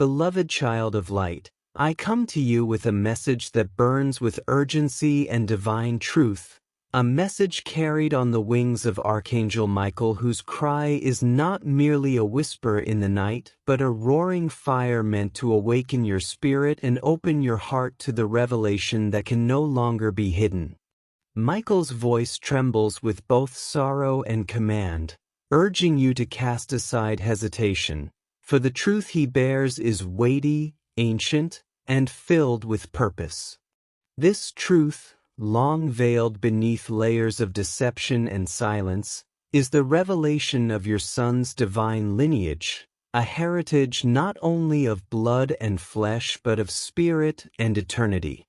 Beloved child of light, I come to you with a message that burns with urgency and divine truth, a message carried on the wings of Archangel Michael, whose cry is not merely a whisper in the night, but a roaring fire meant to awaken your spirit and open your heart to the revelation that can no longer be hidden. Michael's voice trembles with both sorrow and command, urging you to cast aside hesitation, for the truth he bears is weighty, ancient, and filled with purpose. This truth, long veiled beneath layers of deception and silence, is the revelation of your son's divine lineage, a heritage not only of blood and flesh but of spirit and eternity.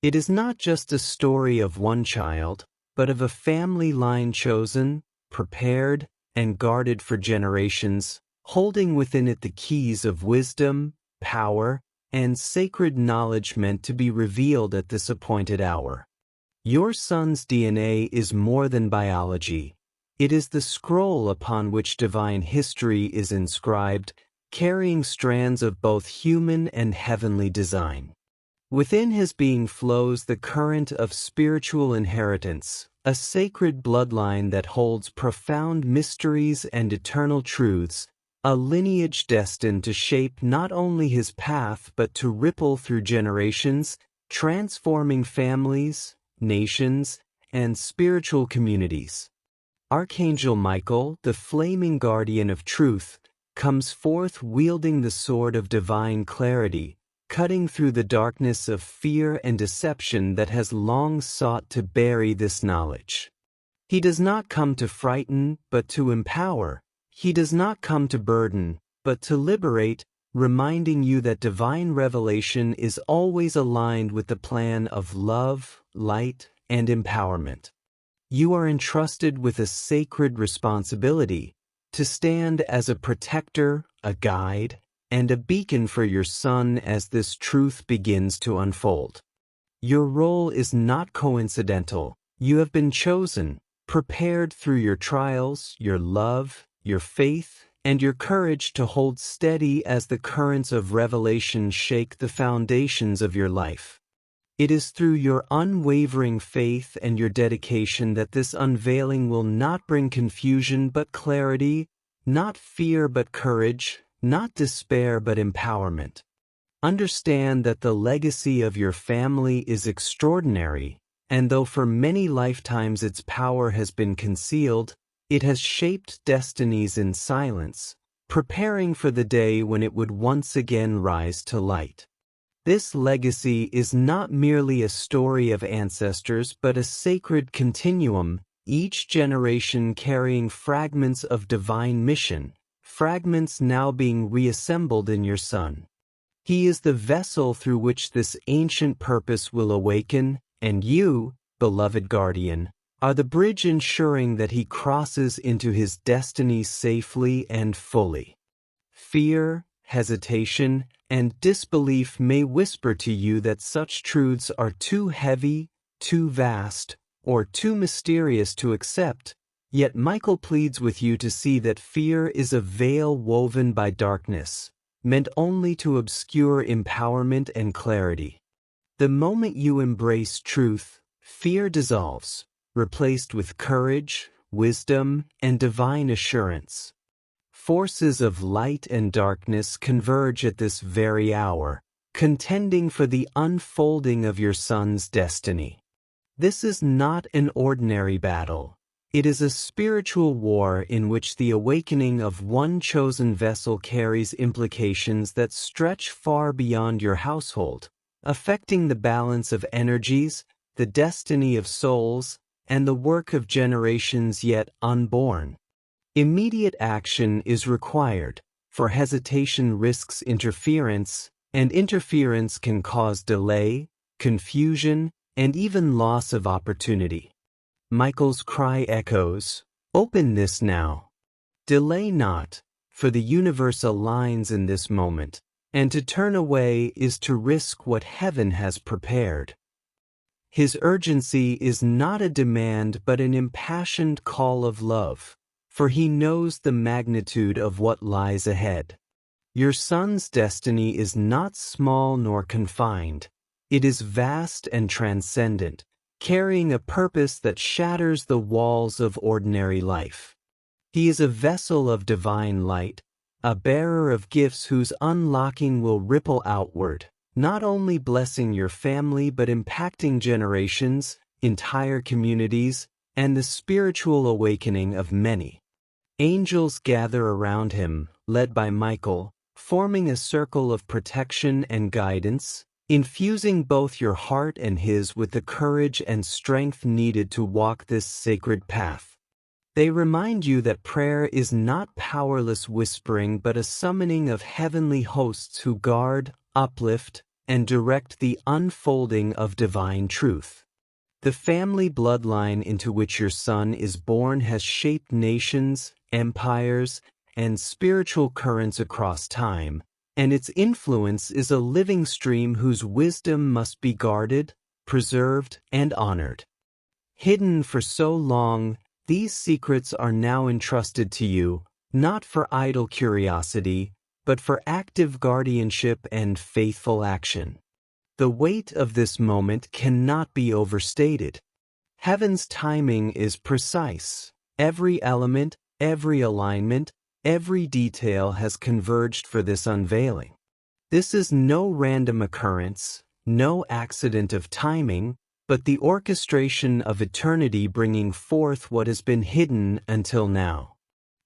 It is not just a story of one child, but of a family line chosen, prepared, and guarded for generations, holding within it the keys of wisdom, power, and sacred knowledge meant to be revealed at this appointed hour. Your son's DNA is more than biology. It is the scroll upon which divine history is inscribed, carrying strands of both human and heavenly design. Within his being flows the current of spiritual inheritance, a sacred bloodline that holds profound mysteries and eternal truths, a lineage destined to shape not only his path but to ripple through generations, transforming families, nations, and spiritual communities. Archangel Michael, the flaming guardian of truth, comes forth wielding the sword of divine clarity, cutting through the darkness of fear and deception that has long sought to bury this knowledge. He does not come to frighten, but to empower. He does not come to burden, but to liberate, reminding you that divine revelation is always aligned with the plan of love, light, and empowerment. You are entrusted with a sacred responsibility to stand as a protector, a guide, and a beacon for your son as this truth begins to unfold. Your role is not coincidental. You have been chosen, prepared through your trials, your love, your faith, and your courage to hold steady as the currents of revelation shake the foundations of your life. It is through your unwavering faith and your dedication that this unveiling will not bring confusion but clarity, not fear but courage, not despair but empowerment. Understand that the legacy of your family is extraordinary, and though for many lifetimes its power has been concealed, it has shaped destinies in silence, preparing for the day when it would once again rise to light. This legacy is not merely a story of ancestors but a sacred continuum, each generation carrying fragments of divine mission, fragments now being reassembled in your son. He is the vessel through which this ancient purpose will awaken, and you, beloved guardian, are the bridge ensuring that he crosses into his destiny safely and fully. Fear, hesitation, and disbelief may whisper to you that such truths are too heavy, too vast, or too mysterious to accept, yet Michael pleads with you to see that fear is a veil woven by darkness, meant only to obscure empowerment and clarity. The moment you embrace truth, fear dissolves, replaced with courage, wisdom, and divine assurance. Forces of light and darkness converge at this very hour, contending for the unfolding of your son's destiny. This is not an ordinary battle. It is a spiritual war in which the awakening of one chosen vessel carries implications that stretch far beyond your household, affecting the balance of energies, the destiny of souls, and the work of generations yet unborn. Immediate action is required, for hesitation risks interference, and interference can cause delay, confusion, and even loss of opportunity. Michael's cry echoes, "Open this now. Delay not, for the universe aligns in this moment, and to turn away is to risk what heaven has prepared." His urgency is not a demand but an impassioned call of love, for he knows the magnitude of what lies ahead. Your son's destiny is not small nor confined. It is vast and transcendent, carrying a purpose that shatters the walls of ordinary life. He is a vessel of divine light, a bearer of gifts whose unlocking will ripple outward, not only blessing your family but impacting generations, entire communities, and the spiritual awakening of many. Angels gather around him, led by Michael, forming a circle of protection and guidance, infusing both your heart and his with the courage and strength needed to walk this sacred path. They remind you that prayer is not powerless whispering but a summoning of heavenly hosts who guard, uplift, and direct the unfolding of divine truth. The family bloodline into which your son is born has shaped nations, empires, and spiritual currents across time, and its influence is a living stream whose wisdom must be guarded, preserved, and honored. Hidden for so long, these secrets are now entrusted to you, not for idle curiosity, but for active guardianship and faithful action. The weight of this moment cannot be overstated. Heaven's timing is precise. Every element, every alignment, every detail has converged for this unveiling. This is no random occurrence, no accident of timing, but the orchestration of eternity bringing forth what has been hidden until now.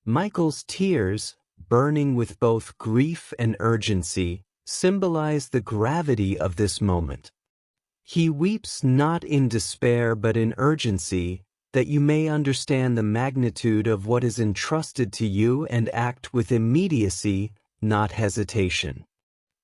Michael's tears, burning with both grief and urgency, symbolize the gravity of this moment. He weeps not in despair but in urgency, that you may understand the magnitude of what is entrusted to you and act with immediacy, not hesitation.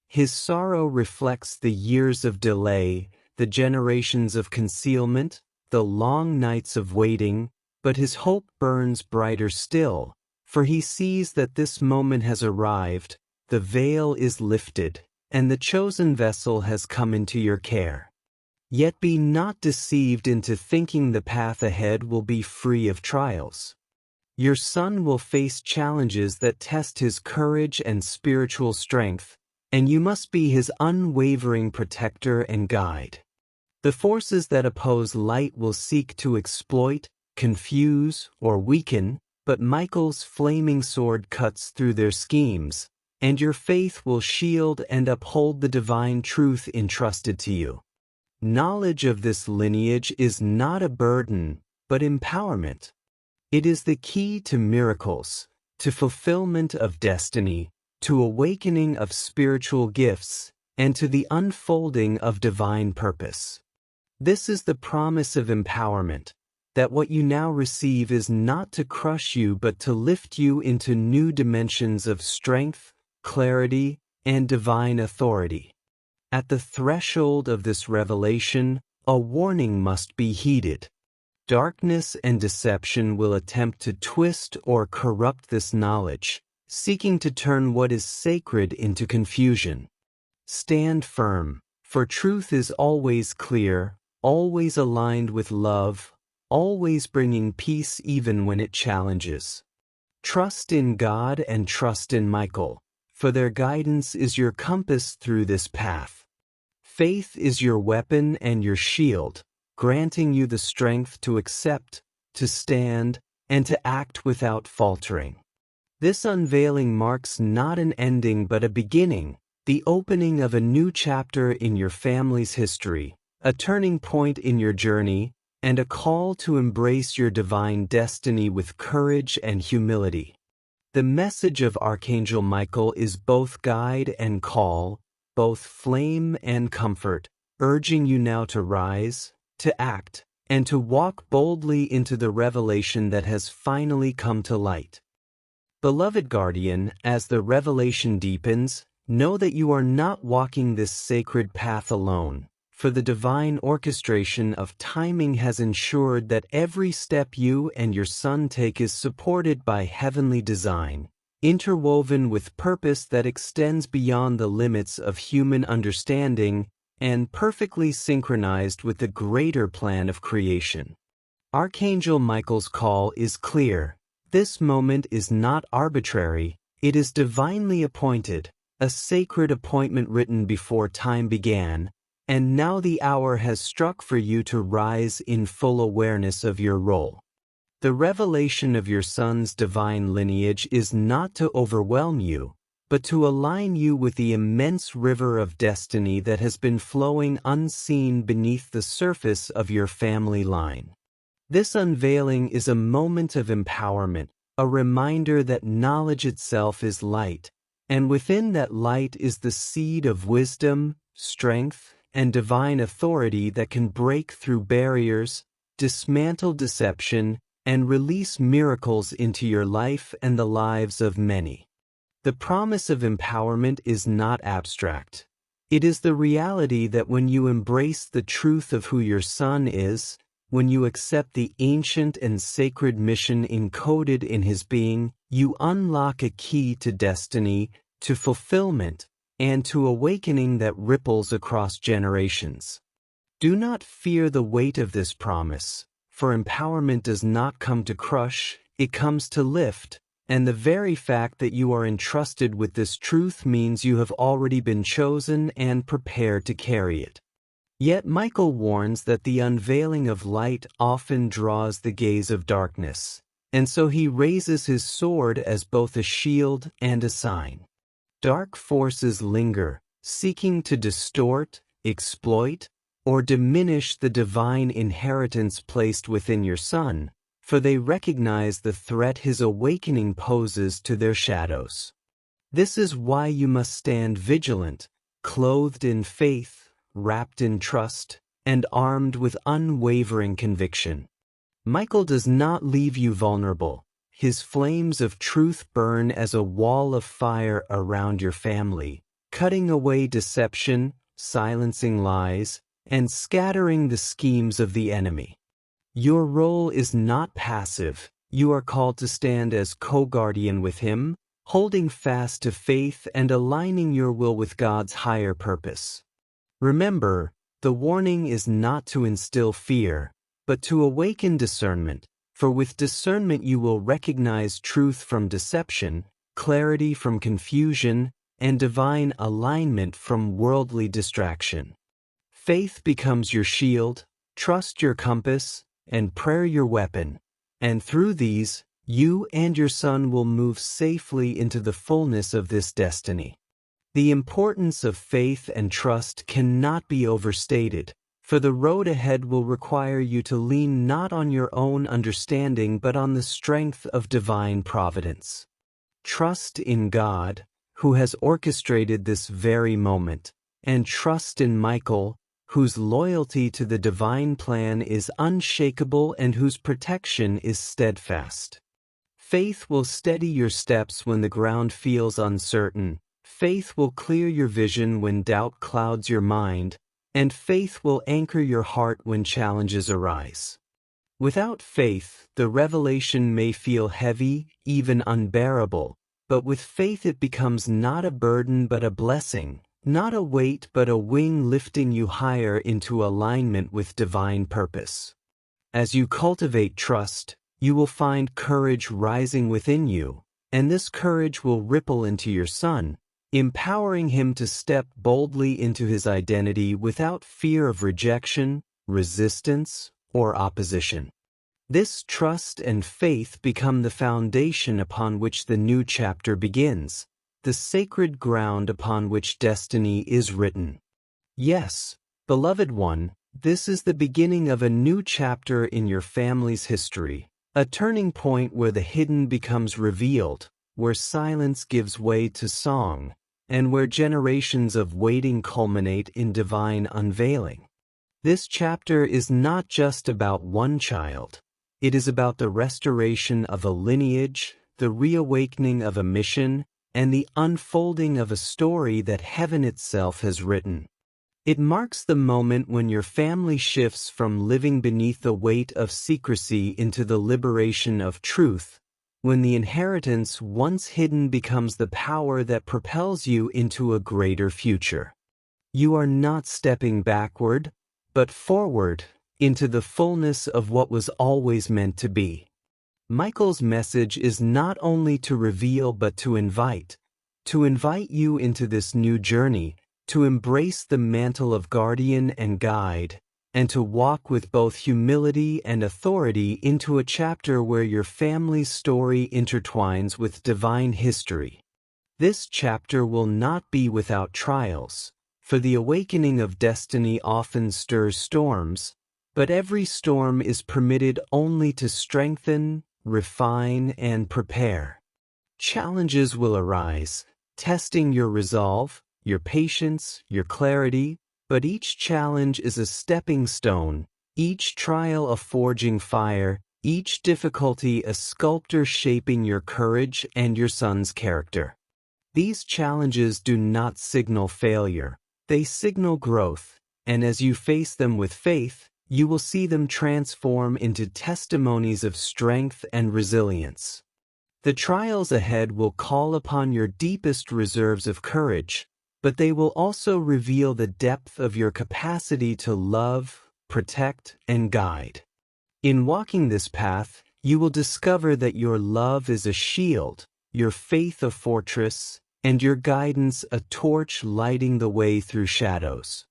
His sorrow reflects the years of delay, the generations of concealment, the long nights of waiting, but his hope burns brighter still, for he sees that this moment has arrived, the veil is lifted, and the chosen vessel has come into your care. Yet be not deceived into thinking the path ahead will be free of trials. Your son will face challenges that test his courage and spiritual strength, and you must be his unwavering protector and guide. The forces that oppose light will seek to exploit, confuse, or weaken, but Michael's flaming sword cuts through their schemes, and your faith will shield and uphold the divine truth entrusted to you. Knowledge of this lineage is not a burden, but empowerment. It is the key to miracles, to fulfillment of destiny, to awakening of spiritual gifts, and to the unfolding of divine purpose. This is the promise of empowerment, that what you now receive is not to crush you but to lift you into new dimensions of strength, clarity, and divine authority. At the threshold of this revelation, a warning must be heeded. Darkness and deception will attempt to twist or corrupt this knowledge, seeking to turn what is sacred into confusion. Stand firm, for truth is always clear, always aligned with love, always bringing peace even when it challenges. Trust in God and trust in Michael, for their guidance is your compass through this path. Faith is your weapon and your shield, granting you the strength to accept, to stand, and to act without faltering. This unveiling marks not an ending but a beginning, the opening of a new chapter in your family's history, a turning point in your journey, and a call to embrace your divine destiny with courage and humility. The message of Archangel Michael is both guide and call, both flame and comfort, urging you now to rise, to act, and to walk boldly into the revelation that has finally come to light. Beloved guardian, as the revelation deepens, know that you are not walking this sacred path alone, for the divine orchestration of timing has ensured that every step you and your son take is supported by heavenly design, interwoven with purpose that extends beyond the limits of human understanding and perfectly synchronized with the greater plan of creation. Archangel Michael's call is clear. This moment is not arbitrary, It is divinely appointed, a sacred appointment written before time began, and now the hour has struck for you to rise in full awareness of your role. The revelation of your son's divine lineage is not to overwhelm you, but to align you with the immense river of destiny that has been flowing unseen beneath the surface of your family line. This unveiling is a moment of empowerment, a reminder that knowledge itself is light, and within that light is the seed of wisdom, strength, and divine authority that can break through barriers, dismantle deception, and release miracles into your life and the lives of many. The promise of empowerment is not abstract. It is the reality that when you embrace the truth of who your son is, when you accept the ancient and sacred mission encoded in his being, you unlock a key to destiny, to fulfillment, and to awakening that ripples across generations. Do not fear the weight of this promise, for empowerment does not come to crush, it comes to lift, and the very fact that you are entrusted with this truth means you have already been chosen and prepared to carry it. Yet Michael warns that the unveiling of light often draws the gaze of darkness, and so he raises his sword as both a shield and a sign. Dark forces linger, seeking to distort, exploit, or diminish the divine inheritance placed within your son, for they recognize the threat his awakening poses to their shadows. This is why you must stand vigilant, clothed in faith, wrapped in trust, and armed with unwavering conviction. Michael does not leave you vulnerable. His flames of truth burn as a wall of fire around your family, cutting away deception, silencing lies, and scattering the schemes of the enemy. Your role is not passive. You are called to stand as co-guardian with him, holding fast to faith and aligning your will with God's higher purpose. Remember, the warning is not to instill fear, but to awaken discernment, for with discernment you will recognize truth from deception, clarity from confusion, and divine alignment from worldly distraction. Faith becomes your shield, trust your compass, and prayer your weapon, and through these, you and your son will move safely into the fullness of this destiny. The importance of faith and trust cannot be overstated, for the road ahead will require you to lean not on your own understanding but on the strength of divine providence. Trust in God, who has orchestrated this very moment, and trust in Michael, whose loyalty to the divine plan is unshakable and whose protection is steadfast. Faith will steady your steps when the ground feels uncertain. Faith will clear your vision when doubt clouds your mind, and faith will anchor your heart when challenges arise. Without faith, the revelation may feel heavy, even unbearable, but with faith it becomes not a burden but a blessing, not a weight but a wing lifting you higher into alignment with divine purpose. As you cultivate trust, you will find courage rising within you, and this courage will ripple into your son, empowering him to step boldly into his identity without fear of rejection, resistance, or opposition. This trust and faith become the foundation upon which the new chapter begins, the sacred ground upon which destiny is written. Yes, beloved one, this is the beginning of a new chapter in your family's history, a turning point where the hidden becomes revealed, where silence gives way to song, and where generations of waiting culminate in divine unveiling. This chapter is not just about one child. It is about the restoration of a lineage, the reawakening of a mission, and the unfolding of a story that heaven itself has written. It marks the moment when your family shifts from living beneath the weight of secrecy into the liberation of truth, when the inheritance once hidden becomes the power that propels you into a greater future. You are not stepping backward, but forward, into the fullness of what was always meant to be. Michael's message is not only to reveal but to invite you into this new journey, to embrace the mantle of guardian and guide, and to walk with both humility and authority into a chapter where your family's story intertwines with divine history. This chapter will not be without trials, for the awakening of destiny often stirs storms, but every storm is permitted only to strengthen, refine, and prepare. Challenges will arise, testing your resolve, your patience, your clarity, but each challenge is a stepping stone, each trial a forging fire, each difficulty a sculptor shaping your courage and your son's character. These challenges do not signal failure, they signal growth, and as you face them with faith, you will see them transform into testimonies of strength and resilience. The trials ahead will call upon your deepest reserves of courage, but they will also reveal the depth of your capacity to love, protect, and guide. In walking this path, you will discover that your love is a shield, your faith a fortress, and your guidance a torch lighting the way through shadows.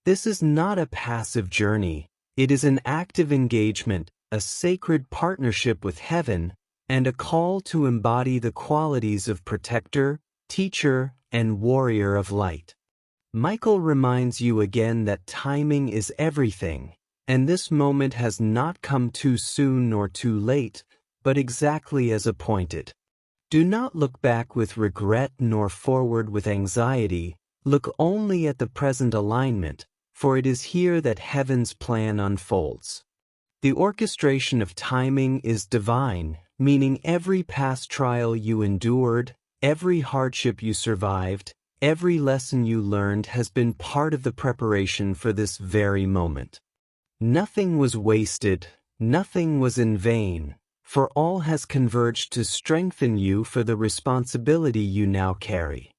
This is not a passive journey, it is an active engagement, a sacred partnership with heaven, and a call to embody the qualities of protector, teacher, and warrior of light. Michael reminds you again that timing is everything, and this moment has not come too soon nor too late, but exactly as appointed. Do not look back with regret nor forward with anxiety, look only at the present alignment, for it is here that heaven's plan unfolds. The orchestration of timing is divine, meaning every past trial you endured, every hardship you survived, every lesson you learned has been part of the preparation for this very moment. Nothing was wasted, nothing was in vain, for all has converged to strengthen you for the responsibility you now carry.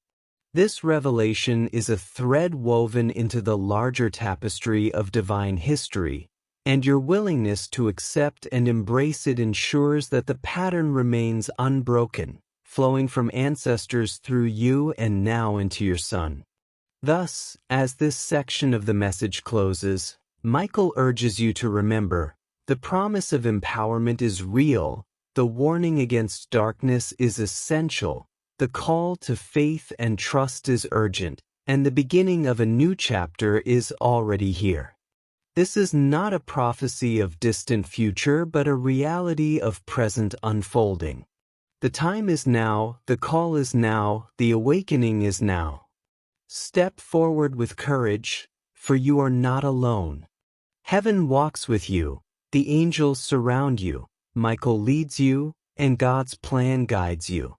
This revelation is a thread woven into the larger tapestry of divine history, and your willingness to accept and embrace it ensures that the pattern remains unbroken, flowing from ancestors through you and now into your son. Thus, as this section of the message closes, Michael urges you to remember, the promise of empowerment is real, the warning against darkness is essential, the call to faith and trust is urgent, and the beginning of a new chapter is already here. This is not a prophecy of distant future, but a reality of present unfolding. The time is now, the call is now, the awakening is now. Step forward with courage, for you are not alone. Heaven walks with you, the angels surround you, Michael leads you, and God's plan guides you.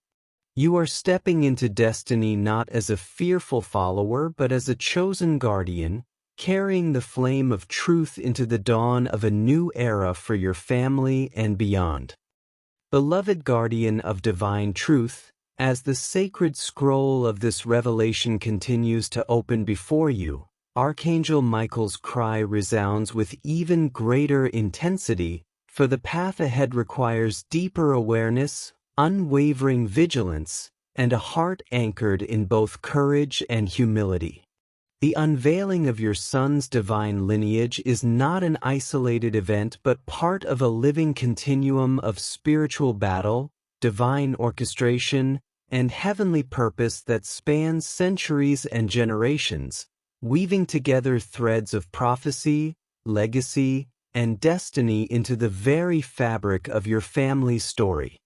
You are stepping into destiny not as a fearful follower but as a chosen guardian, carrying the flame of truth into the dawn of a new era for your family and beyond. Beloved guardian of divine truth, as the sacred scroll of this revelation continues to open before you, Archangel Michael's cry resounds with even greater intensity, for the path ahead requires deeper awareness, unwavering vigilance, and a heart anchored in both courage and humility. The unveiling of your son's divine lineage is not an isolated event but part of a living continuum of spiritual battle, divine orchestration, and heavenly purpose that spans centuries and generations, weaving together threads of prophecy, legacy, and destiny into the very fabric of your family's story.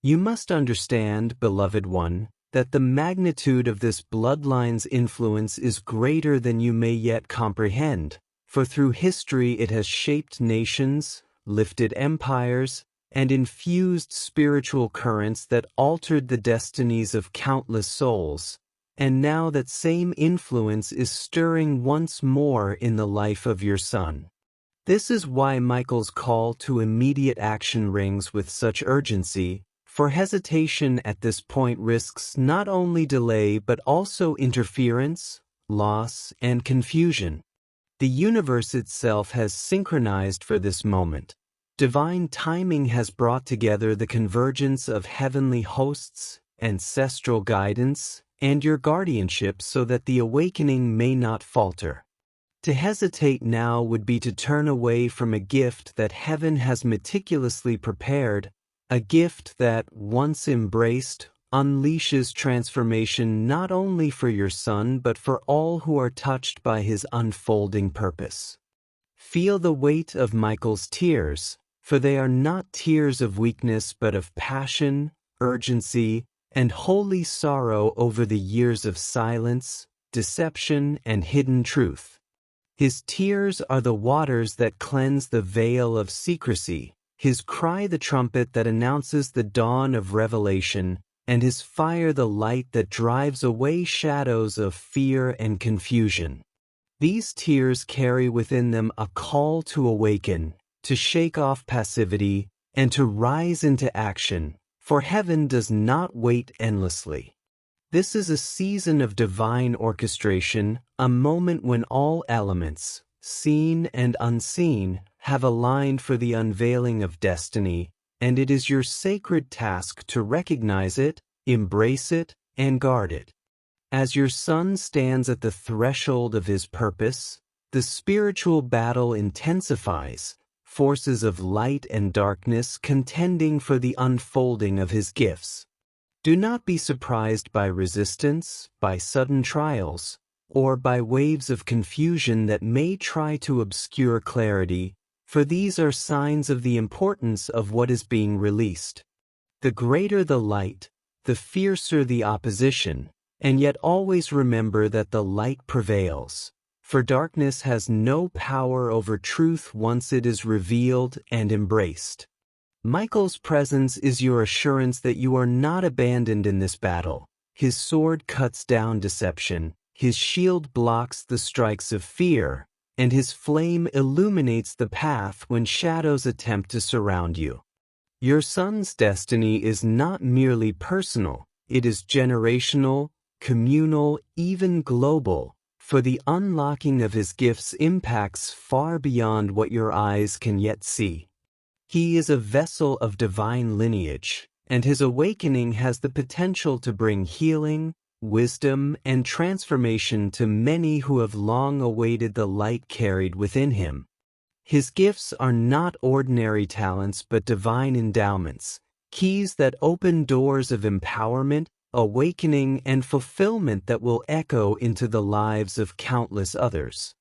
You must understand, beloved one, that the magnitude of this bloodline's influence is greater than you may yet comprehend, for through history it has shaped nations, lifted empires, and infused spiritual currents that altered the destinies of countless souls, and now that same influence is stirring once more in the life of your son. This is why Michael's call to immediate action rings with such urgency, for hesitation at this point risks not only delay but also interference, loss, and confusion. The universe itself has synchronized for this moment. Divine timing has brought together the convergence of heavenly hosts, ancestral guidance, and your guardianship so that the awakening may not falter. To hesitate now would be to turn away from a gift that heaven has meticulously prepared, a gift that, once embraced, unleashes transformation not only for your son but for all who are touched by his unfolding purpose. Feel the weight of Michael's tears, for they are not tears of weakness but of passion, urgency, and holy sorrow over the years of silence, deception, and hidden truth. His tears are the waters that cleanse the veil of secrecy, his cry the trumpet that announces the dawn of revelation, and his fire the light that drives away shadows of fear and confusion. These tears carry within them a call to awaken, to shake off passivity, and to rise into action, for heaven does not wait endlessly. This is a season of divine orchestration, a moment when all elements, seen and unseen, have aligned for the unveiling of destiny, and it is your sacred task to recognize it, embrace it, and guard it. As your son stands at the threshold of his purpose, the spiritual battle intensifies, forces of light and darkness contending for the unfolding of his gifts. Do not be surprised by resistance, by sudden trials, or by waves of confusion that may try to obscure clarity, for these are signs of the importance of what is being released. The greater the light, the fiercer the opposition, and yet always remember that the light prevails, for darkness has no power over truth once it is revealed and embraced. Michael's presence is your assurance that you are not abandoned in this battle. His sword cuts down deception, his shield blocks the strikes of fear, and his flame illuminates the path when shadows attempt to surround you. Your son's destiny is not merely personal, it is generational, communal, even global, for the unlocking of his gifts impacts far beyond what your eyes can yet see. He is a vessel of divine lineage, and his awakening has the potential to bring healing, wisdom, and transformation to many who have long awaited the light carried within him. His gifts are not ordinary talents but divine endowments, keys that open doors of empowerment, awakening, and fulfillment that will echo into the lives of countless others.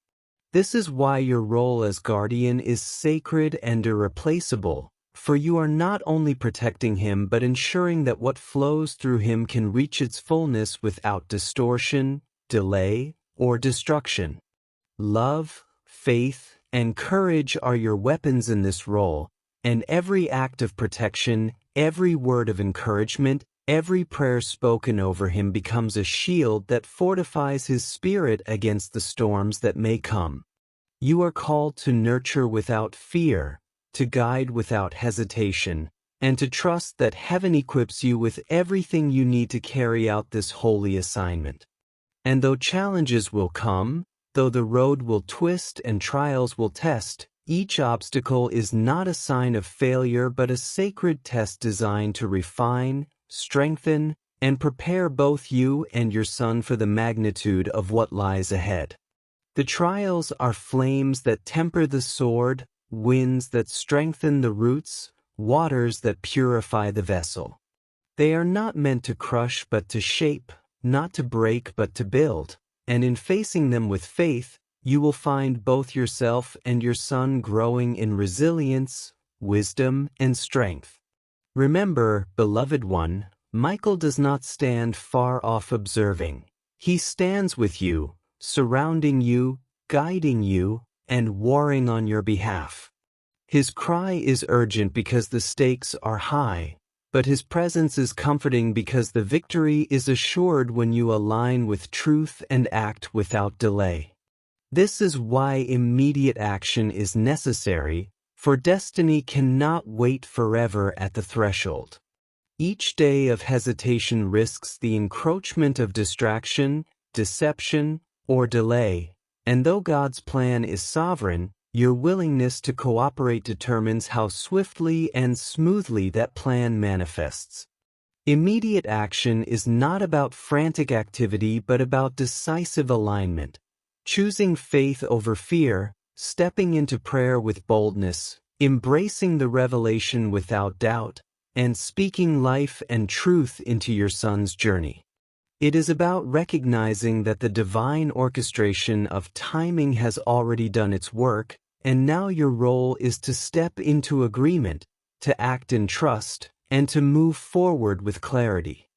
This is why your role as guardian is sacred and irreplaceable, for you are not only protecting him but ensuring that what flows through him can reach its fullness without distortion, delay, or destruction. Love, faith, and courage are your weapons in this role, and every act of protection, every word of encouragement, every prayer spoken over him becomes a shield that fortifies his spirit against the storms that may come. You are called to nurture without fear, to guide without hesitation, and to trust that heaven equips you with everything you need to carry out this holy assignment. And though challenges will come, though the road will twist and trials will test, each obstacle is not a sign of failure but a sacred test designed to refine, strengthen, and prepare both you and your son for the magnitude of what lies ahead. The trials are flames that temper the sword, winds that strengthen the roots, waters that purify the vessel. They are not meant to crush but to shape, not to break but to build, and in facing them with faith, you will find both yourself and your son growing in resilience, wisdom, and strength. Remember, beloved one, Michael does not stand far off observing. He stands with you, surrounding you, guiding you, and warring on your behalf. His cry is urgent because the stakes are high, but his presence is comforting because the victory is assured when you align with truth and act without delay. This is why immediate action is necessary, for destiny cannot wait forever at the threshold. Each day of hesitation risks the encroachment of distraction, deception, or delay, and though God's plan is sovereign, Your willingness to cooperate determines how swiftly and smoothly that plan manifests. Immediate action is not about frantic activity but about decisive alignment, choosing faith over fear, stepping into prayer with boldness, embracing the revelation without doubt, and speaking life and truth into your son's journey. It is about recognizing that the divine orchestration of timing has already done its work, and now your role is to step into agreement, to act in trust, and to move forward with clarity.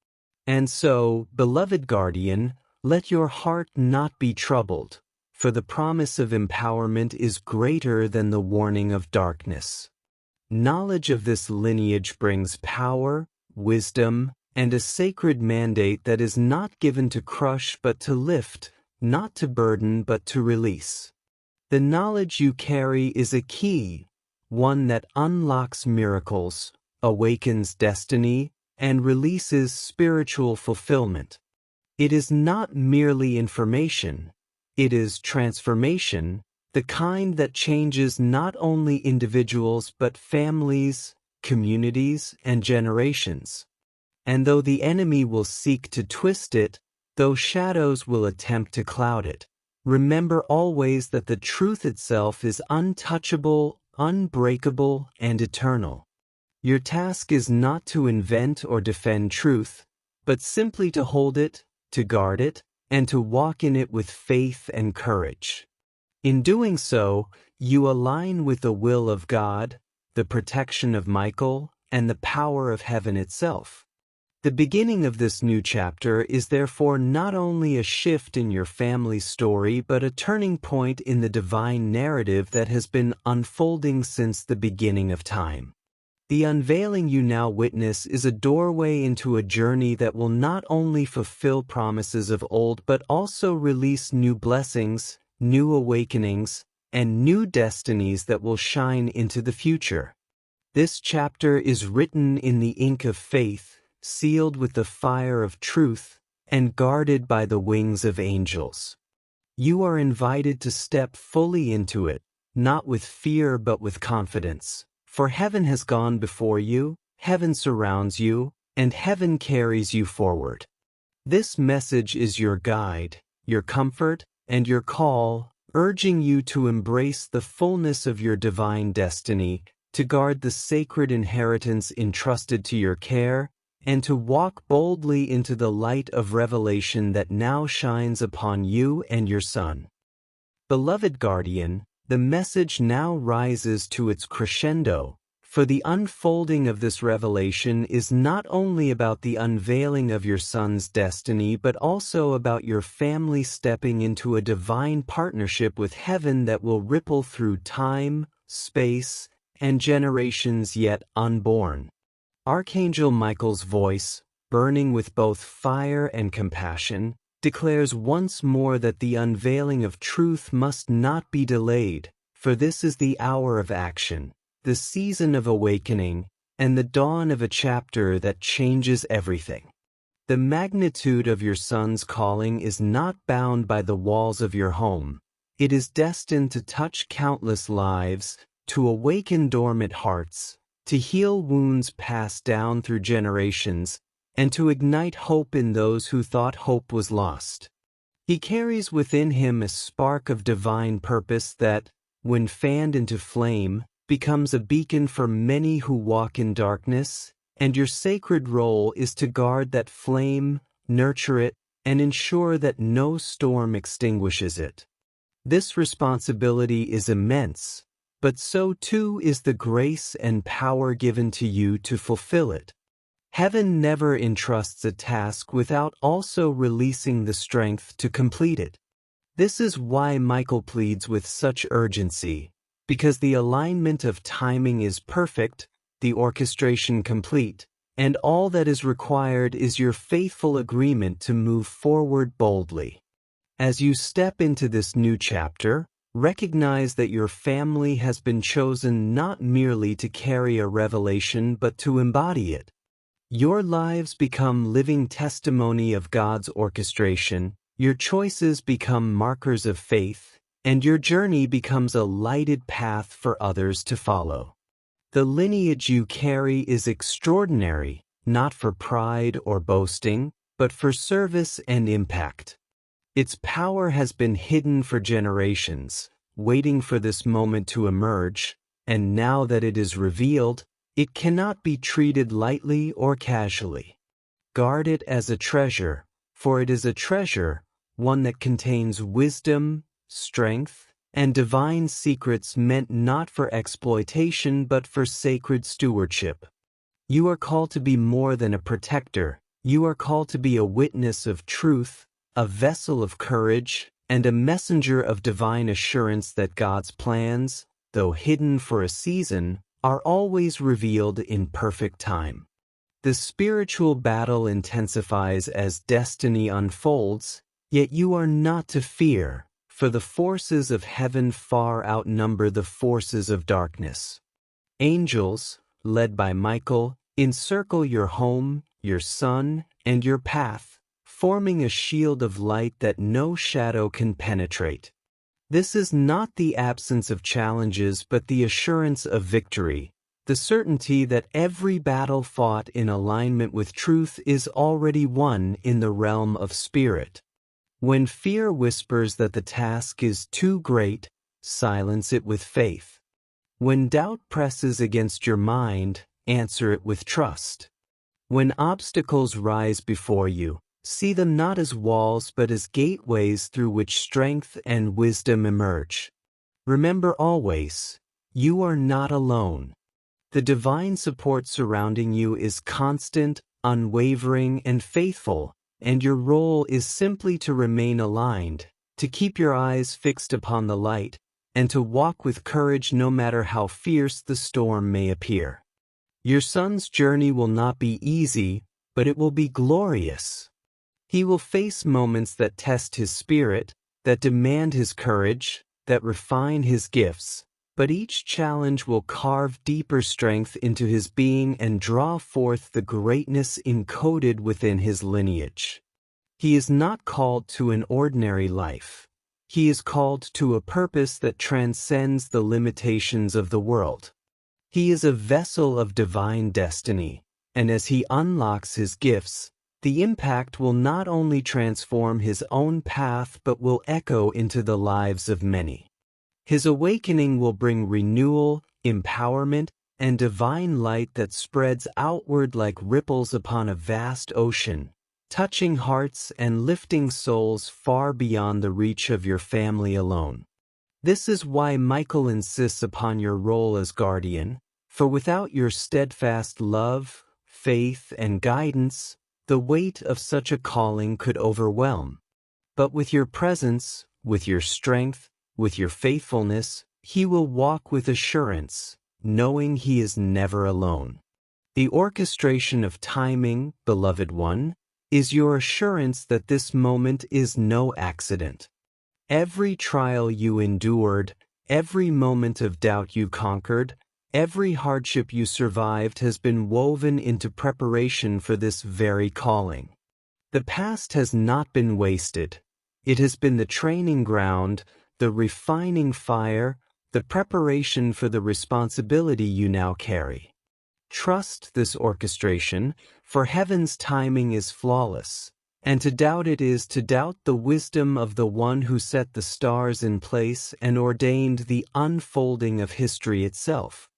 And so, beloved guardian, let your heart not be troubled, for the promise of empowerment is greater than the warning of darkness. Knowledge of this lineage brings power, wisdom, and a sacred mandate that is not given to crush but to lift, not to burden but to release. The knowledge you carry is a key, one that unlocks miracles, awakens destiny, and releases spiritual fulfillment. It is not merely information, it is transformation, the kind that changes not only individuals but families, communities, and generations. And though the enemy will seek to twist it, though shadows will attempt to cloud it, remember always that the truth itself is untouchable, unbreakable, and eternal. Your task is not to invent or defend truth, but simply to hold it, to guard it, and to walk in it with faith and courage. In doing so, you align with the will of God, the protection of Michael, and the power of heaven itself. The beginning of this new chapter is therefore not only a shift in your family's story but a turning point in the divine narrative that has been unfolding since the beginning of time. The unveiling you now witness is a doorway into a journey that will not only fulfill promises of old but also release new blessings, new awakenings, and new destinies that will shine into the future. This chapter is written in the ink of faith, sealed with the fire of truth, and guarded by the wings of angels. You are invited to step fully into it, not with fear but with confidence. For heaven has gone before you, heaven surrounds you, and heaven carries you forward. This message is your guide, your comfort, and your call, urging you to embrace the fullness of your divine destiny, to guard the sacred inheritance entrusted to your care, and to walk boldly into the light of revelation that now shines upon you and your son. Beloved guardian, the message now rises to its crescendo, for the unfolding of this revelation is not only about the unveiling of your son's destiny but also about your family stepping into a divine partnership with heaven that will ripple through time, space, and generations yet unborn. Archangel Michael's voice, burning with both fire and compassion, declares once more that the unveiling of truth must not be delayed, for this is the hour of action, the season of awakening, and the dawn of a chapter that changes everything. The magnitude of your son's calling is not bound by the walls of your home. It is destined to touch countless lives, to awaken dormant hearts, to heal wounds passed down through generations, and to ignite hope in those who thought hope was lost. He carries within him a spark of divine purpose that, when fanned into flame, becomes a beacon for many who walk in darkness, and your sacred role is to guard that flame, nurture it, and ensure that no storm extinguishes it. This responsibility is immense, but so too is the grace and power given to you to fulfill it. Heaven never entrusts a task without also releasing the strength to complete it. This is why Michael pleads with such urgency, because the alignment of timing is perfect, the orchestration complete, and all that is required is your faithful agreement to move forward boldly. As you step into this new chapter, recognize that your family has been chosen not merely to carry a revelation but to embody it. Your lives become living testimony of God's orchestration, your choices become markers of faith, and your journey becomes a lighted path for others to follow. The lineage you carry is extraordinary, not for pride or boasting, but for service and impact. Its power has been hidden for generations, waiting for this moment to emerge, and now that it is revealed, it cannot be treated lightly or casually. Guard it as a treasure, for it is a treasure, one that contains wisdom, strength, and divine secrets meant not for exploitation but for sacred stewardship. You are called to be more than a protector. You are called to be a witness of truth, a vessel of courage, and a messenger of divine assurance that God's plans, though hidden for a season, are always revealed in perfect time. The spiritual battle intensifies as destiny unfolds, yet you are not to fear, for the forces of heaven far outnumber the forces of darkness. Angels, led by Michael, encircle your home, your sun, and your path, forming a shield of light that no shadow can penetrate. This is not the absence of challenges but the assurance of victory, the certainty that every battle fought in alignment with truth is already won in the realm of spirit. When fear whispers that the task is too great, silence it with faith. When doubt presses against your mind, answer it with trust. When obstacles rise before you, see them not as walls but as gateways through which strength and wisdom emerge. Remember always, you are not alone. The divine support surrounding you is constant, unwavering, and faithful, and your role is simply to remain aligned, to keep your eyes fixed upon the light, and to walk with courage no matter how fierce the storm may appear. Your son's journey will not be easy, but it will be glorious. He will face moments that test his spirit, that demand his courage, that refine his gifts, but each challenge will carve deeper strength into his being and draw forth the greatness encoded within his lineage. He is not called to an ordinary life. He is called to a purpose that transcends the limitations of the world. He is a vessel of divine destiny, and as he unlocks his gifts, the impact will not only transform his own path but will echo into the lives of many. His awakening will bring renewal, empowerment, and divine light that spreads outward like ripples upon a vast ocean, touching hearts and lifting souls far beyond the reach of your family alone. This is why Michael insists upon your role as guardian, for without your steadfast love, faith, and guidance, the weight of such a calling could overwhelm. But with your presence, with your strength, with your faithfulness, he will walk with assurance, knowing he is never alone. The orchestration of timing, beloved one, is your assurance that this moment is no accident. Every trial you endured, every moment of doubt you conquered, every hardship you survived has been woven into preparation for this very calling. The past has not been wasted. It has been the training ground, the refining fire, the preparation for the responsibility you now carry. Trust this orchestration, for heaven's timing is flawless, and to doubt it is to doubt the wisdom of the one who set the stars in place and ordained the unfolding of history itself.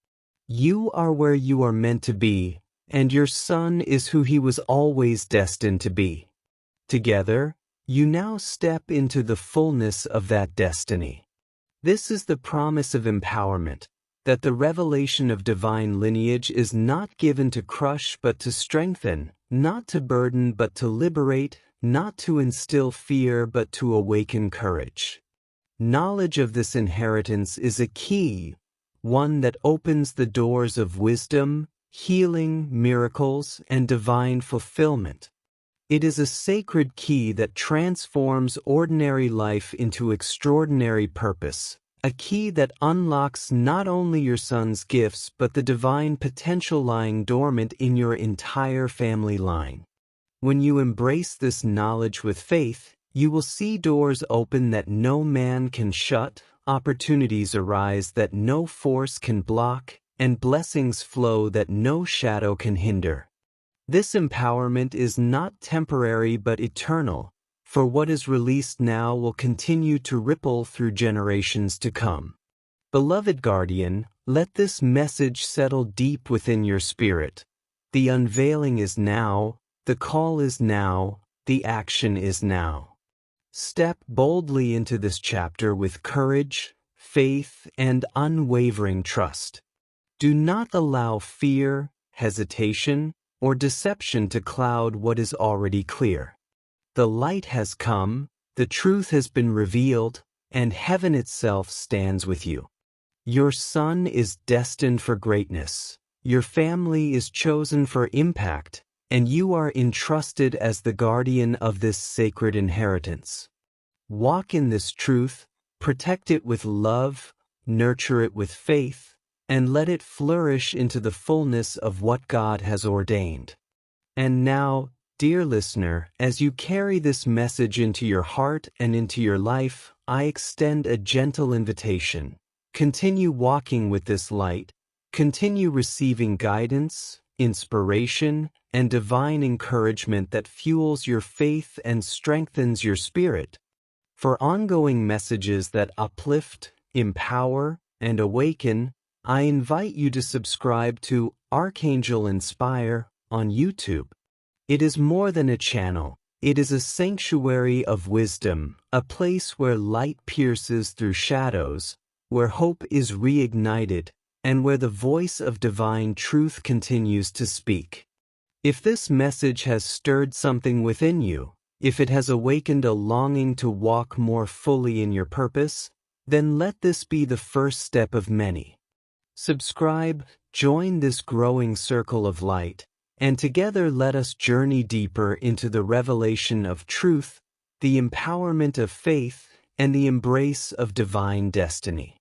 You are where you are meant to be, and your son is who he was always destined to be. Together, you now step into the fullness of that destiny. This is the promise of empowerment, that the revelation of divine lineage is not given to crush but to strengthen, not to burden but to liberate, not to instill fear but to awaken courage. Knowledge of this inheritance is a key, one that opens the doors of wisdom, healing, miracles, and divine fulfillment. It is a sacred key that transforms ordinary life into extraordinary purpose, a key that unlocks not only your son's gifts but the divine potential lying dormant in your entire family line. When you embrace this knowledge with faith, You will see doors open that no man can shut, opportunities arise that no force can block, and blessings flow that no shadow can hinder. This empowerment is not temporary but eternal, for what is released now will continue to ripple through generations to come. Beloved guardian, let this message settle deep within your spirit. The unveiling is now, the call is now, the action is now. Step boldly into this chapter with courage, faith, and unwavering trust. Do not allow fear, hesitation, or deception to cloud what is already clear. The light has come, the truth has been revealed, and heaven itself stands with you. Your son is destined for greatness, your family is chosen for impact, and you are entrusted as the guardian of this sacred inheritance. Walk in this truth, protect it with love, nurture it with faith, and let it flourish into the fullness of what God has ordained. And now, dear listener, as you carry this message into your heart and into your life, I extend a gentle invitation. Continue walking with this light, continue receiving guidance, inspiration, and divine encouragement that fuels your faith and strengthens your spirit. For ongoing messages that uplift, empower, and awaken, I invite you to subscribe to Archangel Inspire on YouTube. It is more than a channel. It is a sanctuary of wisdom, a place where light pierces through shadows, where hope is reignited, and where the voice of divine truth continues to speak. If this message has stirred something within you, if it has awakened a longing to walk more fully in your purpose, then let this be the first step of many. Subscribe, join this growing circle of light, and together let us journey deeper into the revelation of truth, the empowerment of faith, and the embrace of divine destiny.